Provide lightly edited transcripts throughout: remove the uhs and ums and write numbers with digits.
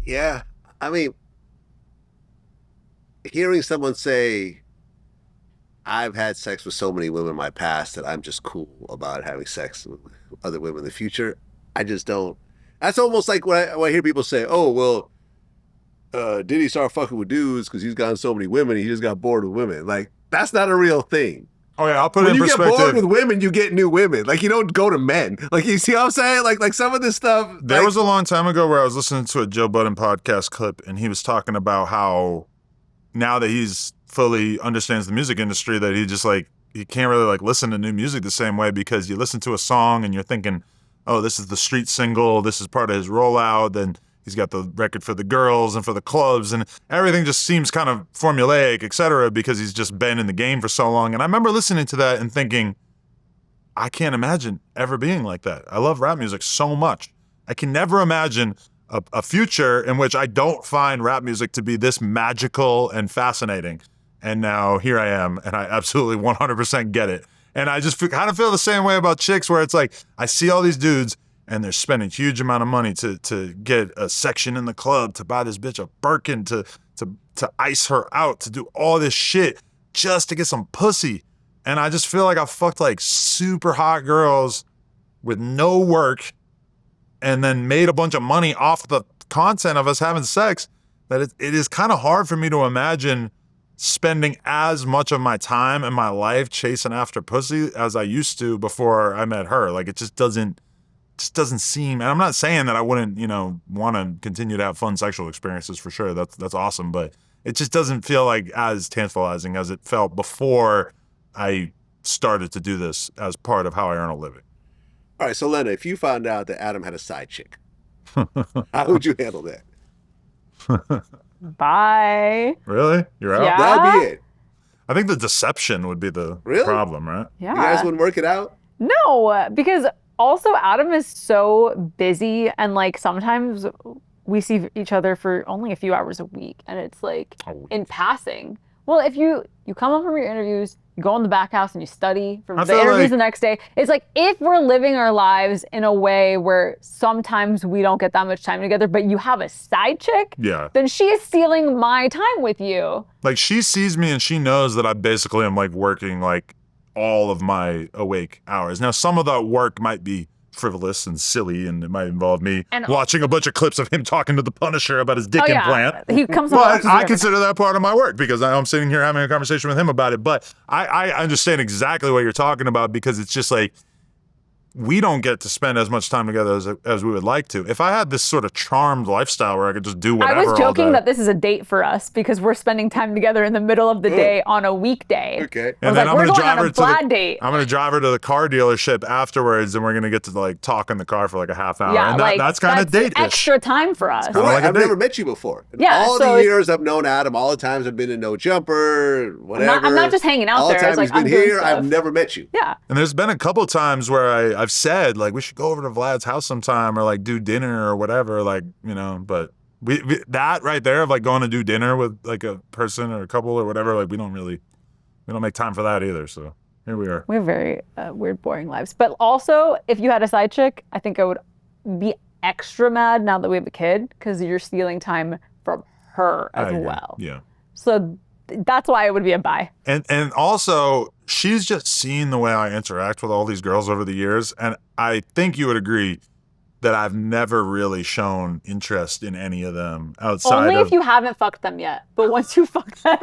Yeah. I mean, hearing someone say, I've had sex with so many women in my past that I'm just cool about having sex with other women in the future. I just don't. That's almost like when I hear people say, oh, well, Diddy started fucking with dudes because he's gotten so many women. He just got bored with women. Like, that's not a real thing. Oh yeah, I'll put it When in you get bored perspective. with women, you get new women. Like, you don't go to men. Like, you see what I'm saying? Like some of this stuff. There was a long time ago where I was listening to a Joe Budden podcast clip, and he was talking about how now that he's fully understands the music industry, that he just like he can't really like listen to new music the same way, because you listen to a song and you're thinking, oh, this is the street single, this is part of his rollout, then he's got the record for the girls and for the clubs, and everything just seems kind of formulaic, etc., because he's just been in the game for so long. And I remember listening to that and thinking, I can't imagine ever being like that. I love rap music so much. I can never imagine a future in which I don't find rap music to be this magical and fascinating. And now here I am, and I absolutely 100% get it. And I just kind of feel the same way about chicks, where it's like I see all these dudes and they're spending huge amount of money to get a section in the club, to buy this bitch a Birkin, to ice her out, to do all this shit just to get some pussy. And I just feel like I fucked like super hot girls with no work and then made a bunch of money off the content of us having sex, that it is kind of hard for me to imagine spending as much of my time and my life chasing after pussy as I used to before I met her. Like, it just doesn't seem, and I'm not saying that I wouldn't, want to continue to have fun sexual experiences for sure. That's awesome, but it just doesn't feel like as tantalizing as it felt before I started to do this as part of how I earn a living. All right, so Lena, if you found out that Adam had a side chick, how would you handle that? Bye. Really? You're out? Yeah. That'd be it. I think the deception would be the problem, right? Yeah. You guys wouldn't work it out? No, because also Adam is so busy, and like sometimes we see each other for only a few hours a week, and it's like in passing. Well, if you come home from your interviews, you go in the back house and you study for the interviews the next day. It's like, if we're living our lives in a way where sometimes we don't get that much time together, but you have a side chick, then she is stealing my time with you. Like, she sees me and she knows that I basically am like working like all of my awake hours. Now, some of that work might be frivolous and silly, and it might involve me watching a bunch of clips of him talking to the Punisher about his dick implant. He comes but I consider that part of my work, because I'm sitting here having a conversation with him about it. But I understand exactly what you're talking about, because it's just like, we don't get to spend as much time together as we would like to. If I had this sort of charmed lifestyle where I could just do whatever all day. I was joking that this is a date for us because we're spending time together in the middle of the day on a weekday. Okay. And then I'm going to drive her to the car dealership afterwards, and we're going to get to like talk in the car for like a half hour. Yeah, and that's kind of date-ish. Extra time for us. Well, I've never met you before. All the years I've known Adam, all the times I've been in No Jumper, whatever. I'm not just hanging out there. All the time he's been here, I've never met you. Yeah. And there's been a couple times where I've said, like, we should go over to Vlad's house sometime, or like do dinner or whatever, like, but we that right there of like going to do dinner with like a person or a couple or whatever, like we don't make time for that either. So here we are. We have very weird, boring lives. But also, if you had a side chick, I think I would be extra mad now that we have a kid, because you're stealing time from her as well. Yeah. So that's why it would be a bye. And also, she's just seen the way I interact with all these girls over the years, and I think you would agree that I've never really shown interest in any of them outside Only if you haven't fucked them yet. But once you fuck them,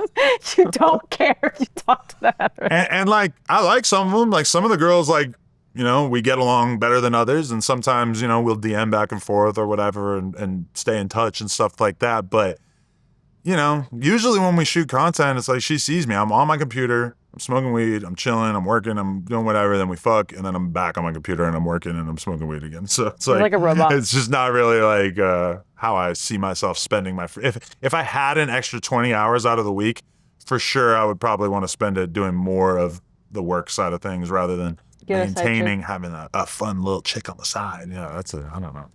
you don't care if you talk to them. And like, I like some of them. Like, some of the girls, like, we get along better than others, and sometimes, we'll DM back and forth or whatever and stay in touch and stuff like that. But, usually when we shoot content, it's like she sees me. I'm on my computer, I'm smoking weed, I'm chilling, I'm working, I'm doing whatever, then we fuck, and then I'm back on my computer and I'm working and I'm smoking weed again. So it's like a robot. It's just not really like how I see myself spending my if I had an extra 20 hours out of the week, for sure I would probably want to spend it doing more of the work side of things rather than having a fun little chick on the side. I don't know.